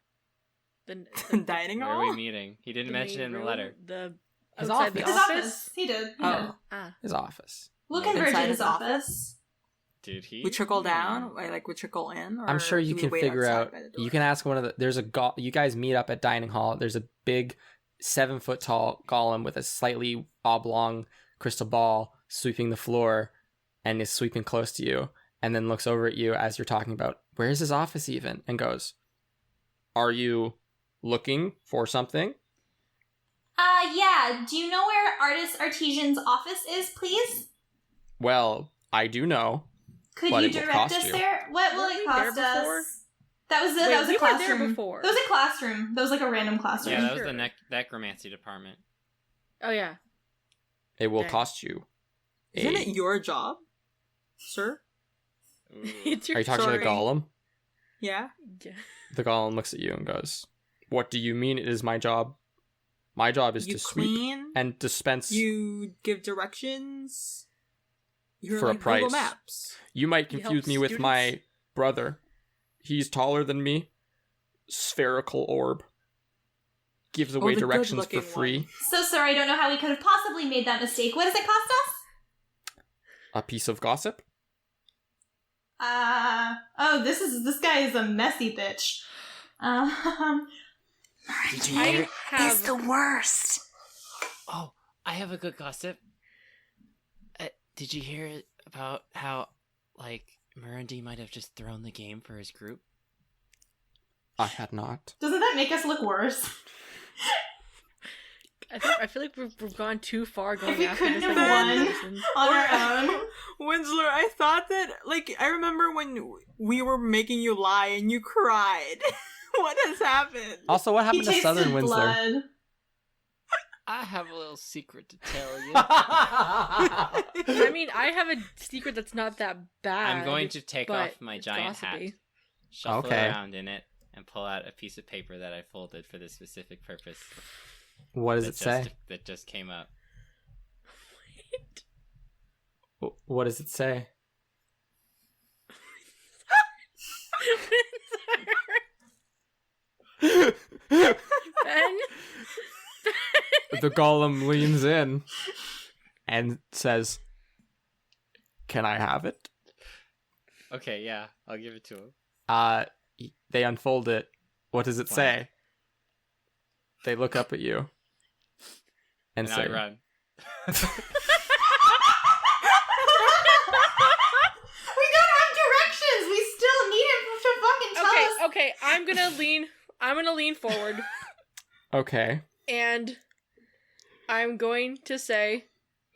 Dining Where are hall? we meeting? He didn't mention it in the main letter. room, The His outside the office. His office. office. He did. Oh, Ah, His office. We'll Inside converge in his his office. Did he? we trickle down. Like we trickle in. Or I'm sure you do we can wait figure outside out. by the door? You can ask one of the. There's a you guys meet up at dining hall. There's a big 7-foot tall golem with a slightly oblong crystal ball sweeping the floor, and is sweeping close to you, and then looks over at you as you're talking about where's his office even, and goes, "Are you looking for something?" Yeah. Do you know where Artesian's office is, please? Well, I do know. Could But you it will direct cost us you. there? What will Weren't it we cost there before? us? That was Wait, that was we a were there classroom. before. That was a classroom. That was like a random classroom. Yeah, that was Sure. the necromancy department. Oh yeah. It will Dang. cost you. Isn't it your job, sir? Ooh. It's Are your you talking to the Sorry. golem? Yeah. Yeah. The golem looks at you and goes, "What do you mean it is my job? My job is You to sweep clean. and dispense. You give directions. You're For a like Google price. Maps. You might You confuse help me with students? my brother. He's taller than me. Spherical orb. Gives away the directions for good-looking free. one. So sorry, I don't know how we could have possibly made that mistake. What does it cost us? A piece of gossip? This guy is a messy bitch. Did you I hear? have. worst. Oh, I have a good gossip. Did you hear about how, like, Mirandy might have just thrown the game for his group? I had not. Doesn't that make us look worse? I feel like we've gone too far going If we after couldn't this, have like, won. person. On our own. Winsler, I thought that, like, I remember when we were making you lie and you cried. What has happened? Also, what He happened to tasted Southern Winsler? blood. I have a little secret to tell you. I mean, I have a secret that's not that bad. I'm going to take but off my it's giant gossipy. hat, shuffle Okay. around in it, and pull out a piece of paper that I folded for this specific purpose. What does that it say? That just came up. What does it say? Ben? The golem leans in and says, "Can I have it?" Okay, yeah, I'll give it to him. They unfold it. What does it Wow. say? They look up at you and And say, I run. We don't have directions. We still need him to fucking tell us. Okay, I'm gonna lean forward "Okay." and I'm going to say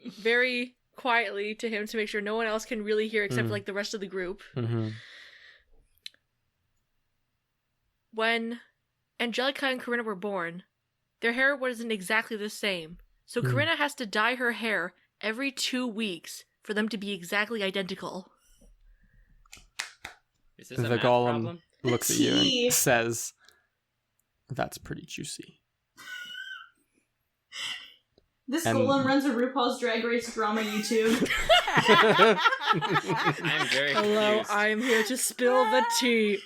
very quietly to him to make sure no one else can really hear except for like the rest of the group. Mm-hmm. When Angelica and Corinna were born, their hair wasn't exactly the same. So Corinna has to dye her hair every 2 weeks for them to be exactly identical. Is this a The math golem problem? looks at you tea. and says, "That's pretty juicy." This And- golem runs a RuPaul's Drag Race drama YouTube. I'm very Hello, confused. I am here to spill the tea.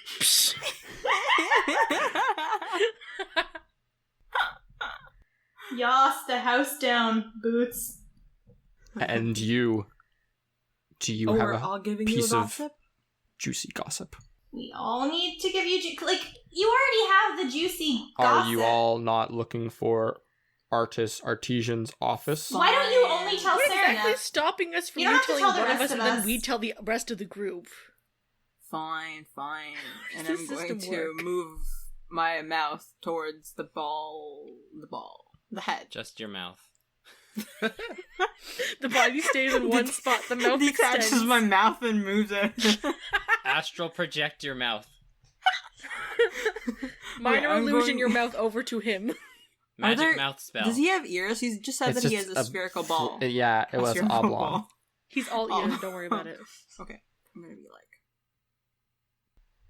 Yas, the house down, Boots. And you, do you Oh, have we're a all giving you a piece of gossip? juicy gossip? We all need to give you like you already have the juicy gossip. Are you all not looking for Artesian's office? Why don't you only tell What Sarah? exactly is stopping us from You don't you have to telling tell the one of rest us of and then us. we tell the rest of the group? Fine. And does I'm the going system to work? move my mouth towards the head. Just your mouth. The body stays in one spot, the mouth Detaches extends. my mouth and moves it. Astral project your mouth. Minor I'm illusion going- your mouth over to him. Magic there- mouth spell. Does he have ears? He just said It's that he just has a spherical ball. Yeah, it A was spherical oblong. ball. He's all Oh. ears, don't worry about it. Okay, I'm gonna be like,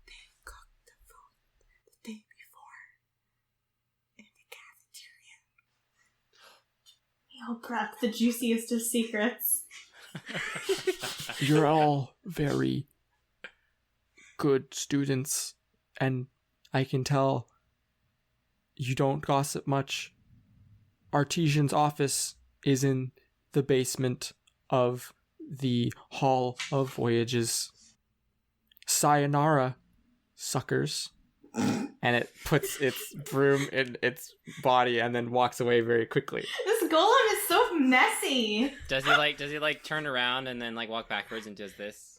they cooked the food the day before in the cafeteria. We all brought the juiciest of secrets. You're all very good students, and I can tell you don't gossip much. Artesian's office is in the basement of the Hall of Voyages. Sayonara, suckers. And it puts its broom in its body and then walks away very quickly. This golem is so messy. Does he like turn around and then like walk backwards and does this?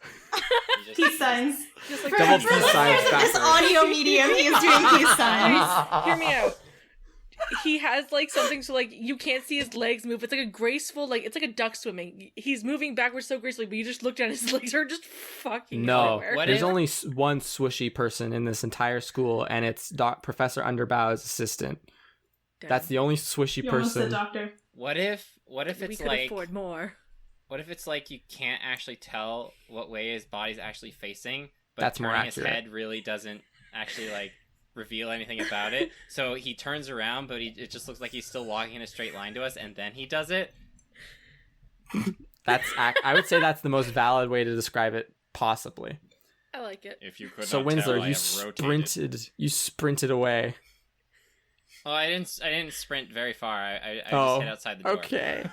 He just- Peace signs. Just like Double For peace signs listeners of this backwards. audio medium, he is doing peace signs. Hear me out. He has like something so like you can't see his legs move. It's like a graceful, like it's like a duck swimming. He's moving backwards so gracefully, but you just looked at his legs are just fucking No, everywhere. What there's if- only one swishy person in this entire school, and it's Professor Underbow's assistant. Damn. That's the only swishy You almost said person. doctor. What if we it's could like afford more. what if it's like you can't actually tell what way his body's actually facing, but That's more turning his accurate. head really doesn't actually like reveal anything about it. So he turns around, but it just looks like he's still walking in a straight line to us, and then he does it. I would say that's the most valid way to describe it, possibly. I like it. If you could So not Winslow, tell, I you have rotated. sprinted away. Oh, I didn't sprint very far. I just Oh, hit outside the door. okay.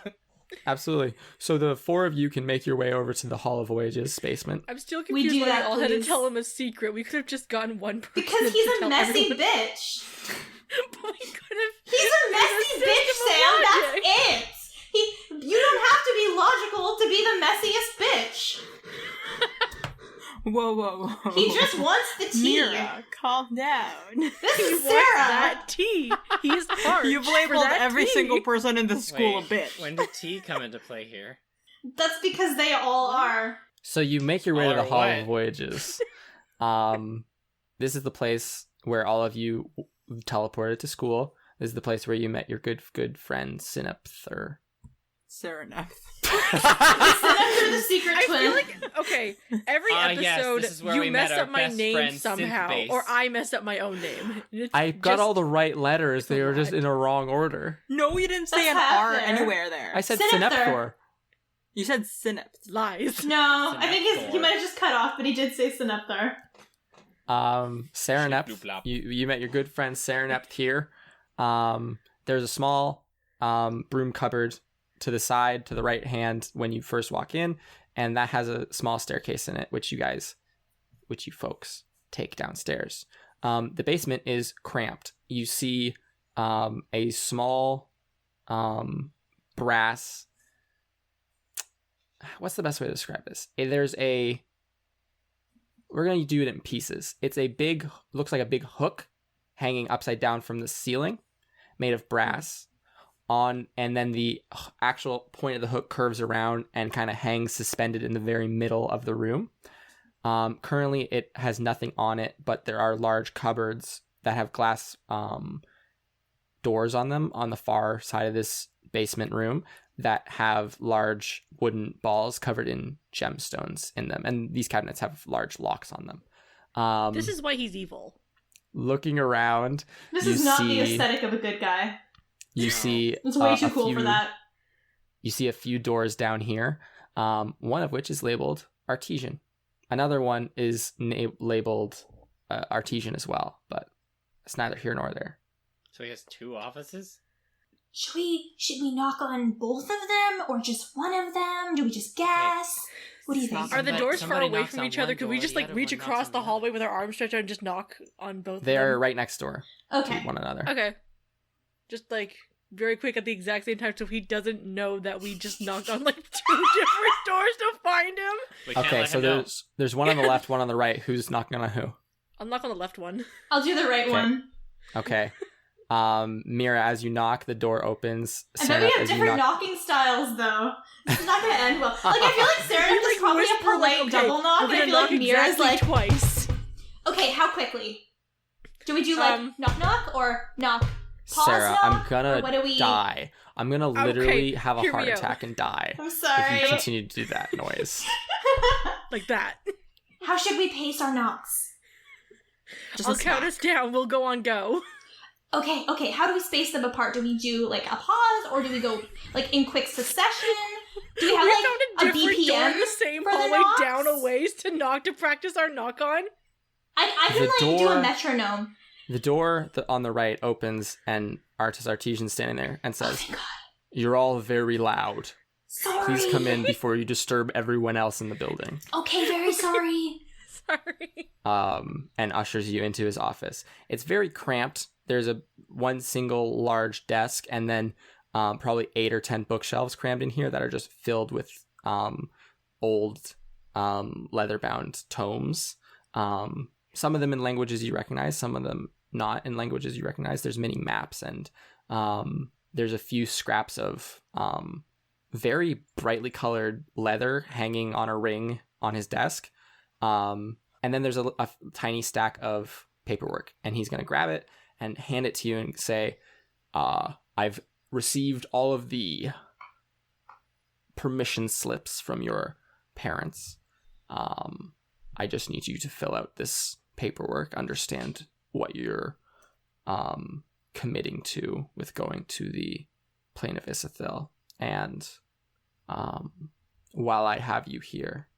Absolutely. So the four of you can make your way over to the Hall of Voyages basement. I'm still We confused do why that, we all had to please. tell him a secret. We could have just gotten one person. Because to he's a tell messy everyone. bitch. But we could have. He's a messy bitch, system of Sam. That's logic. it. You don't have to be logical to be the messiest bitch. Whoa. He just wants the tea. Mira, calm down. This He is wants Sarah. that tea. He's hard. You've for labeled that every tea. single person in the school Wait, a bitch. when did tea come into play here? That's because they all are. So you make your way to Or the Hall what? of Voyages. This is the place where all of you teleported to school. This is the place where you met your good friend Synapther. Sereneth. After the secret I twin. feel like okay. Every Yes, episode, this is where you we mess met our up my best name friend, somehow, Synthbase. or I mess up my own name. It's I got just- all the right letters. They were just in a wrong order. No, you didn't say That's an half R there. anywhere there. I said Synapther. Synaptor. You said synapt. lies. No, I think he Synaptor. might have just cut off, but he did say Synaptor. Serenept. Ship-bloop-blop. You met your good friend Serenept here. There's a small broom cupboard to the side, to the right hand when you first walk in, and that has a small staircase in it, which you folks take downstairs. The basement is cramped. You see a small brass. What's the best way to describe this? We're going to do it in pieces. It's looks like a big hook hanging upside down from the ceiling, made of brass. And then the actual point of the hook curves around and kind of hangs suspended in the very middle of the room. Currently, it has nothing on it, but there are large cupboards that have glass doors on them on the far side of this basement room that have large wooden balls covered in gemstones in them. And these cabinets have large locks on them. This is why he's evil. Looking around, This is not the aesthetic of a good guy. You see, It's way too cool for that. You see a few doors down here. One of which is labeled Artesian. Another one is labeled Artesian as well, but it's neither here nor there. So he has 2 offices? Should we knock on both of them or just one of them? Do we just guess? What do you think? Are the doors far Somebody away knocks from on each other? one Could we door, just the like other reach one knocks across on the the hallway with our arms stretched out and just knock on both They of them? are right next door Okay. to one another. Okay. Just like very quick at the exact same time so he doesn't know that we just knocked on like 2 different doors to find him. We can't Okay, let so him know. there's one on the left, one on the right. Who's knocking on who? I'll knock on the left one. I'll do the right Okay. one. Okay. Mira, as you knock, the door opens. I bet we Sarah, have as you different knock- knocking styles, though. This is not gonna end well. Like, I feel like Sarah We, is like, probably whisper, a polite like, okay, double knock, we're and I gonna feel like knock Mira's exactly like, twice. okay, how quickly? Do we do like knock knock or knock? Pause Sarah, knock? I'm gonna Or what do we... die. I'm gonna Okay, literally have a hear heart me out. attack and die I'm if sorry. you continue to do that noise. Like that. How should we pace our knocks? Just I'll a count smack. us down. We'll go on go. Okay, how do we space them apart? Do we do like a pause or do we go like in quick succession? Do we have We like found a a different door BPM in the same for the hallway knocks? down a ways to knock to practice our knock on. I can The like do door- a metronome. The door on the right opens, and Artesian standing there and Oh, says, thank God. "You're all very loud. Sorry. Please come in before you disturb everyone else in the building." Okay, very sorry. Sorry. And ushers you into his office. It's very cramped. There's one single large desk, and then probably 8 or 10 bookshelves crammed in here that are just filled with old leather-bound tomes. Some of them in languages you recognize, some of them not in languages you recognize. There's many maps, and there's a few scraps of very brightly colored leather hanging on a ring on his desk. And then there's a tiny stack of paperwork, and he's going to grab it and hand it to you and say, I've received all of the permission slips from your parents. I just need you to fill out this paperwork, understand what you're committing to with going to the plane of Isithil. And while I have you here,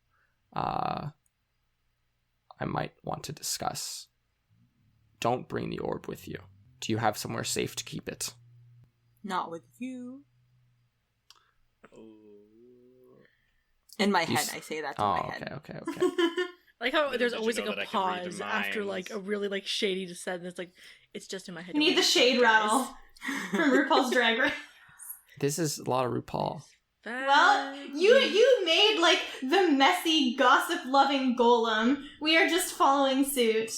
I might want to discuss. Don't bring the orb with you. Do you have somewhere safe to keep it? Not with you. Ooh. In my You head, s- I say that to Oh, my head. okay. Like how Little there's did you always know like that a I could read pause your after like minds. a really like shady descent. And it's like it's just in my head. We need the shade rattle from RuPaul's Drag Race. This is a lot of RuPaul. Well, you made like the messy, gossip-loving golem. We are just following suit.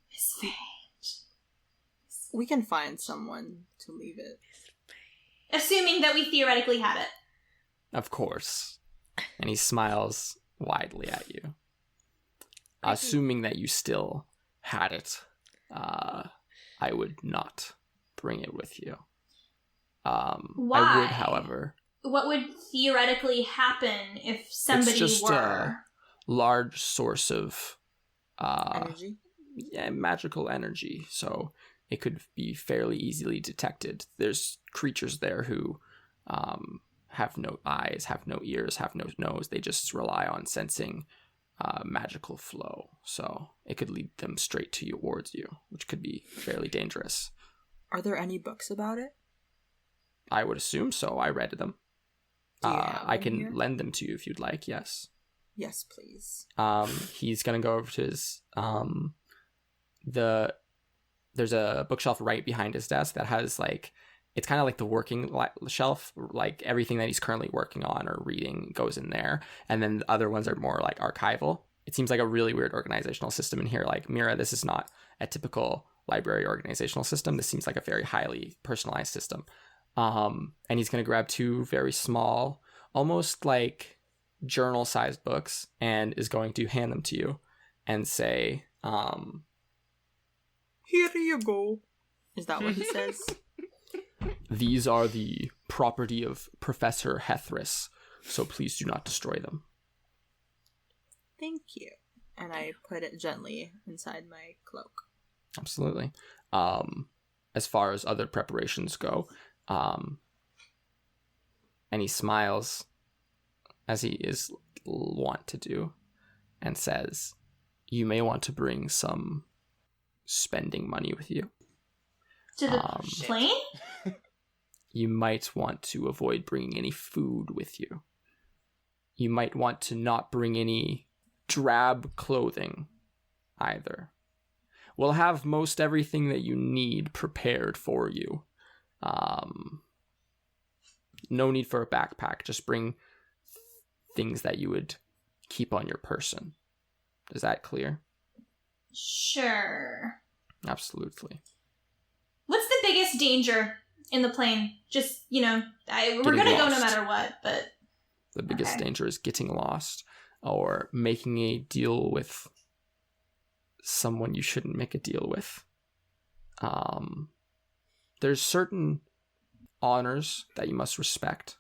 His fate. We can find someone to leave it. Assuming that we theoretically had it. Of course. And he smiles widely at you. Assuming that you still had it, I would not bring it with you. I Why? would, however. What would theoretically happen if somebody It's just were? a large source of Energy? magical energy, so it could be fairly easily detected. There's creatures there who have no eyes, have no ears, have no nose. They just rely on sensing magical flow, so it could lead them straight towards you, which could be fairly dangerous. Are there any books about it? I would assume so. I read them. Do you have I them can here? lend them to you if you'd like. Yes. Yes, please. He's gonna go over to his there's a bookshelf right behind his desk that has like, it's kind of like the working shelf, like everything that he's currently working on or reading goes in there, and then the other ones are more like archival. It seems like a really weird organizational system in here. Like, Mira, this is not a typical library organizational system. This seems like a very highly personalized system. And he's gonna grab 2 very small, almost like journal-sized books, and is going to hand them to you and say, Here you go. Is that what he says? "These are the property of Professor Hethris, so please do not destroy them." Thank you. and I put it gently inside my cloak. Absolutely. As far as other preparations go, and he smiles, as he is wont to do, and says, "You may want to bring some spending money with you. To the plane? You might want to avoid bringing any food with you. You might want to not bring any drab clothing either. We'll have most everything that you need prepared for you. No need for a backpack. Just bring things that you would keep on your person. Is that clear?" Sure. Absolutely. What's the biggest danger in the plane? Just, we're gonna go no matter what, but... The biggest danger is getting lost or making a deal with someone you shouldn't make a deal with. There's certain honors that you must respect.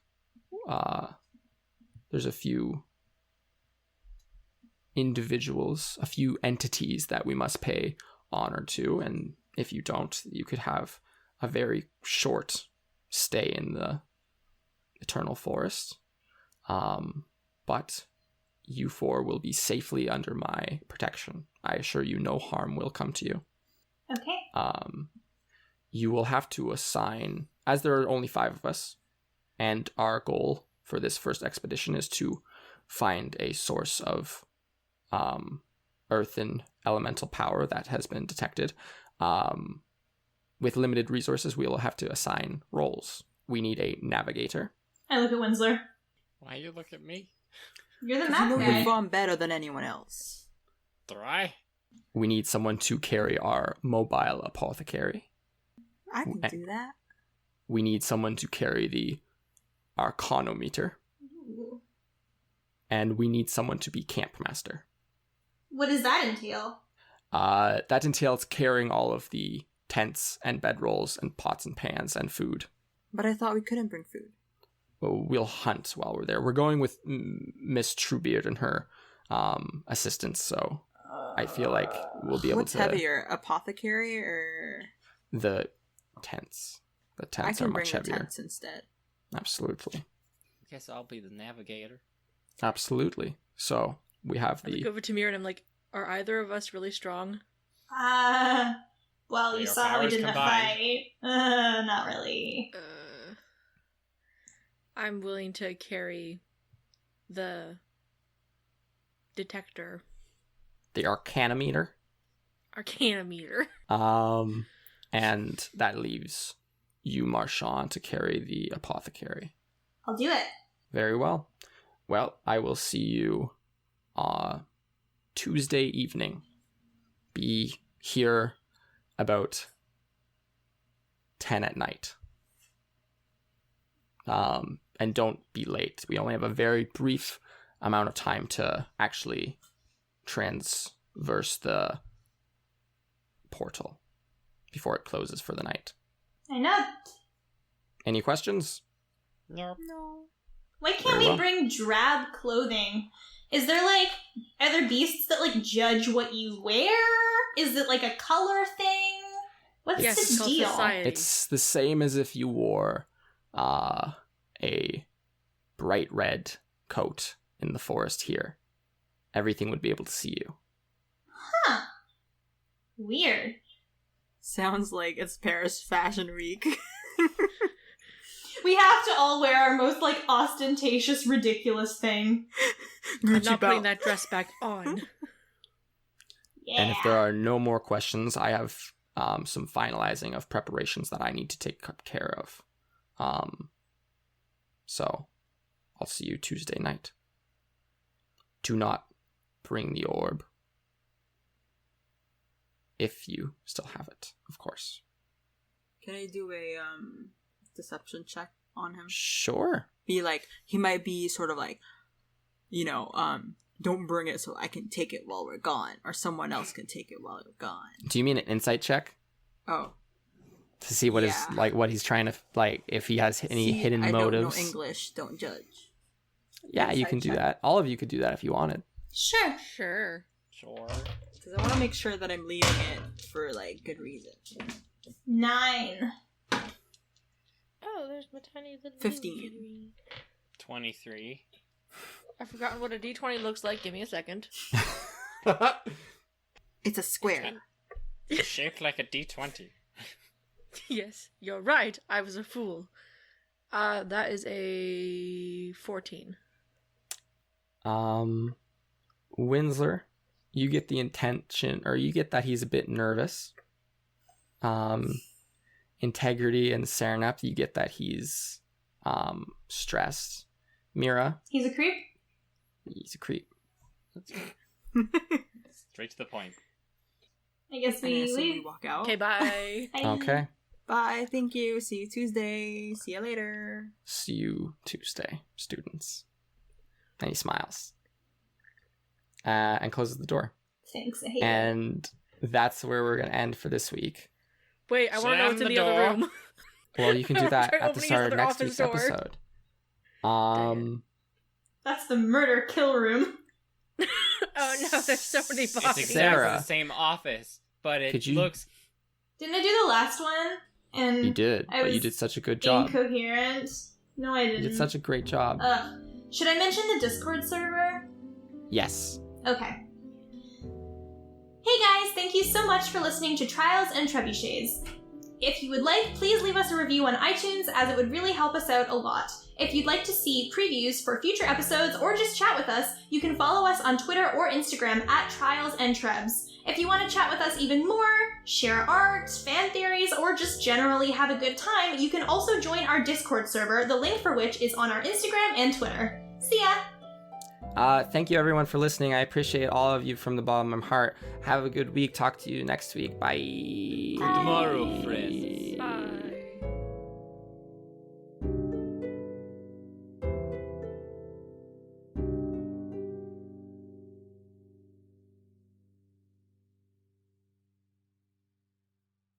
There's a few individuals, a few entities that we must pay honor to, and if you don't, you could have a very short stay in the Eternal Forest. But you four will be safely under my protection. I assure you no harm will come to you. Okay. You will have to assign, as there are only 5 of us, and our goal for this first expedition is to find a source of earth and elemental power that has been detected. With limited resources, we will have to assign roles. We need a navigator. I look at Winsler. Why you look at me? You're the 'Cause map you know guy. you've gone better than anyone else. Try. We need someone to carry our mobile apothecary. I can do that. We need someone to carry the arcanometer. Ooh. And we need someone to be campmaster. What does that entail? That entails carrying all of the tents and bedrolls and pots and pans and food. But I thought we couldn't bring food. We'll hunt while we're there. We're going with Miss Truebeard and her assistants, so I feel like we'll be able What's to... heavier, apothecary or... The tents. The I tents can are bring much the heavier. tents instead. Absolutely. Guess I'll be the navigator. Absolutely. So we have I look the... over to Mira and I'm like, are either of us really strong? Well, you Your saw how we powers did in the combined. fight. Not really. I'm willing to carry the detector. The arcanometer. Arcanometer. And that leaves you, Marchand, to carry the apothecary. I'll do it. Very well. Well, I will see you Tuesday evening. Be here about 10 at night. And don't be late. We only have a very brief amount of time to actually transverse the portal before it closes for the night. I know. Any questions? Nope. No. Why can't Very we well. bring drab clothing? Is there are there beasts that judge what you wear? Is it a color thing? What's Yes, the it's called deal? society. It's the same as if you wore a bright red coat in the forest here. Everything would be able to see you. Huh. Weird. Sounds like it's Paris Fashion Week. We have to all wear our most ostentatious, ridiculous thing. I'm Gucci not belt. putting that dress back on. Yeah. And if there are no more questions, I have some finalizing of preparations that I need to take care of. So I'll see you Tuesday night. Do not bring the orb. If you still have it, of course. Can I do a deception check on him? Sure. Be he might be sort of don't bring it so I can take it while we're gone, or someone else can take it while we're gone. Do you mean an insight check? Oh. To see what Yeah. is what he's trying to if he has any See, hidden I motives. don't know English, don't judge. Yeah, you Insight can do check. that. All of you could do that if you wanted. Sure. Sure. Sure. Because I want to make sure that I'm leaving it for, like, good reason. 9. Oh, there's my tiny little 15. 23. I've forgotten what a d20 looks like. Give me a second. It's a square. It's shaped like a D20. Yes, you're right. I was a fool. That is a 14. Winsler, you get the intention, or you get that he's a bit nervous. Integrity and Serenep, you get that he's stressed. Mira, He's a creep? he's a creep. Straight to the point. I guess And I we assume we leave. walk out. Okay, bye. Bye. Okay. Bye, thank you. See you Tuesday. See you later. See you Tuesday, students. And he smiles. And closes the door. Thanks, I hate it. And that's where we're going to end for this week. Wait, I want to know what's in Slam the the other door. room. Well, you can do that Try at the opening start of his next other week's office door. episode. That's the murder kill room. Oh no, there's so many It's bodies. exactly Sarah. the same office, but it Could you- looks... Didn't I do the last one? And You did, I but you was did such a good job. incoherent. No, I You didn't. did such a great job. Should I mention the Discord server? Yes. Okay. Hey guys, thank you so much for listening to Trials and Trebuchets. If you would like, please leave us a review on iTunes, as it would really help us out a lot. If you'd like to see previews for future episodes or just chat with us, you can follow us on Twitter or Instagram at Trials and Trebs. If you want to chat with us even more, share art, fan theories, or just generally have a good time, you can also join our Discord server, the link for which is on our Instagram and Twitter. See ya! Thank you everyone for listening. I appreciate all of you from the bottom of my heart. Have a good week. Talk to you next week. Bye. Bye. Tomorrow, friends.